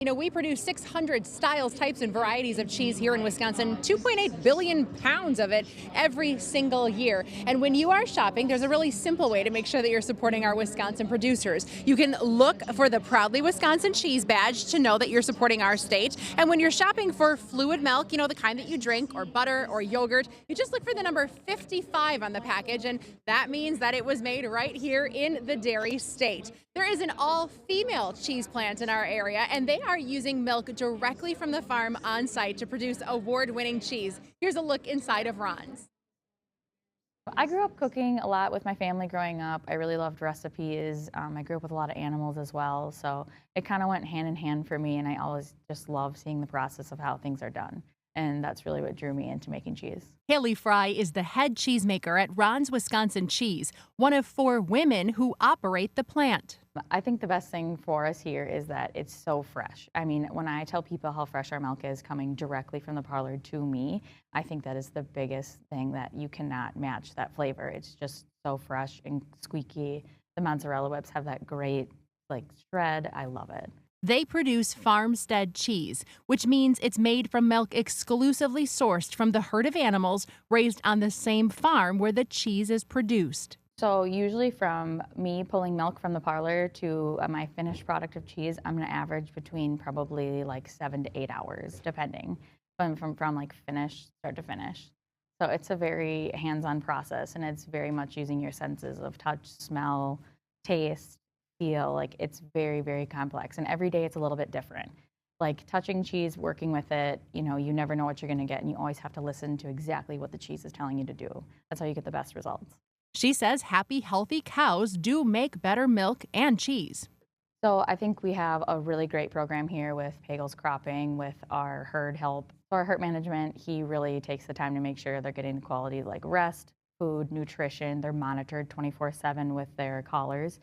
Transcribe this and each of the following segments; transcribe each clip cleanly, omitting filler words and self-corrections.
You know, we produce 600 styles, types, and varieties of cheese here in Wisconsin, 2.8 billion pounds of it every single year. And when you are shopping, there's a really simple way to make sure that you're supporting our Wisconsin producers. You can look for the Proudly Wisconsin cheese badge to know that you're supporting our state. And when you're shopping for fluid milk, you know, the kind that you drink, or butter or yogurt, you just look for the number 55 on the package, and that means that it was made right here in the dairy state. There is an all-female cheese plant in our area, and they are using milk directly from the farm on site to produce award-winning cheese. Here's a look inside of Ron's. I grew up cooking a lot with my family growing up. I really loved recipes. I grew up with a lot of animals as well, so it kind of went hand in hand for me, and I always just love seeing the process of how things are done. And that's really what drew me into making cheese. Haley Fry is the head cheesemaker at Ron's Wisconsin Cheese, one of 4 women who operate the plant. I think the best thing for us here is that it's so fresh. I mean, when I tell people how fresh our milk is coming directly from the parlor to me, I think that is the biggest thing, that you cannot match that flavor. It's just so fresh and squeaky. The mozzarella whips have that great shred. I love it. They produce farmstead cheese, which means it's made from milk exclusively sourced from the herd of animals raised on the same farm where the cheese is produced. So usually from me pulling milk from the parlor to my finished product of cheese, I'm going to average between probably 7 to 8 hours, depending from finish, start to finish. So it's a very hands-on process, and it's very much using your senses of touch, smell, taste, feel. It's very, very complex, and every day it's a little bit different. Touching cheese, working with it, you never know what you're going to get, and you always have to listen to exactly what the cheese is telling you to do. That's how you get the best results. She says happy, healthy cows do make better milk and cheese. So I think we have a really great program here with Pagel's cropping, with our herd help. So our herd management, he really takes the time to make sure they're getting quality rest, food, nutrition. They're monitored 24/7 with their collars.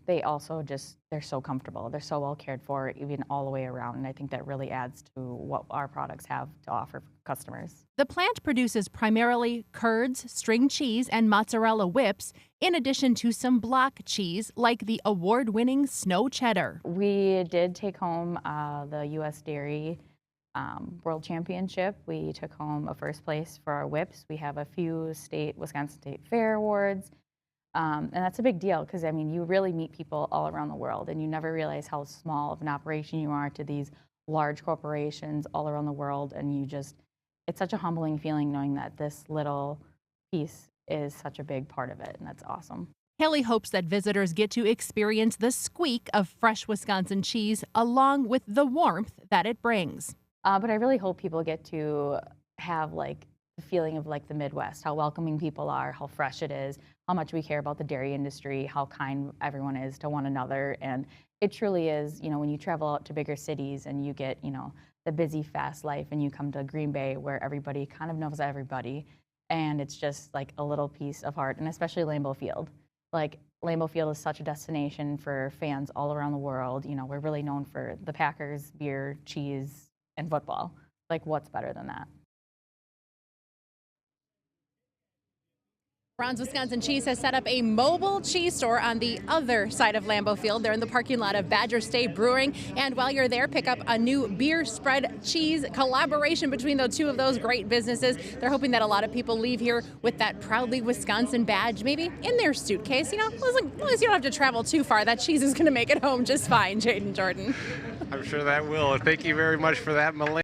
They also they're so comfortable. They're so well cared for, even all the way around. And I think that really adds to what our products have to offer customers. The plant produces primarily curds, string cheese, and mozzarella whips, in addition to some block cheese like the award-winning snow cheddar. We did take home the U.S. Dairy World Championship. We took home a first place for our whips. We have a few Wisconsin State Fair awards. And that's a big deal because, I mean, you really meet people all around the world, and you never realize how small of an operation you are to these large corporations all around the world. And it's such a humbling feeling knowing that this little piece is such a big part of it, and that's awesome. Haley hopes that visitors get to experience the squeak of fresh Wisconsin cheese along with the warmth that it brings. But I really hope people get to have the feeling of the Midwest, how welcoming people are, how fresh it is, how much we care about the dairy industry, how kind everyone is to one another. And it truly is, when you travel out to bigger cities and you get, the busy, fast life, and you come to Green Bay where everybody kind of knows everybody, and it's just a little piece of heart, and especially Lambeau Field. Lambeau Field is such a destination for fans all around the world. We're really known for the Packers, beer, cheese, and football. What's better than that? Ron's Wisconsin Cheese has set up a mobile cheese store on the other side of Lambeau Field. They're in the parking lot of Badger State Brewing. And while you're there, pick up a new beer spread cheese collaboration between the two of those great businesses. They're hoping that a lot of people leave here with that Proudly Wisconsin badge, maybe in their suitcase. As long as you don't have to travel too far, that cheese is going to make it home just fine, Jaden Jordan. I'm sure that will. Thank you very much for that, Melinda.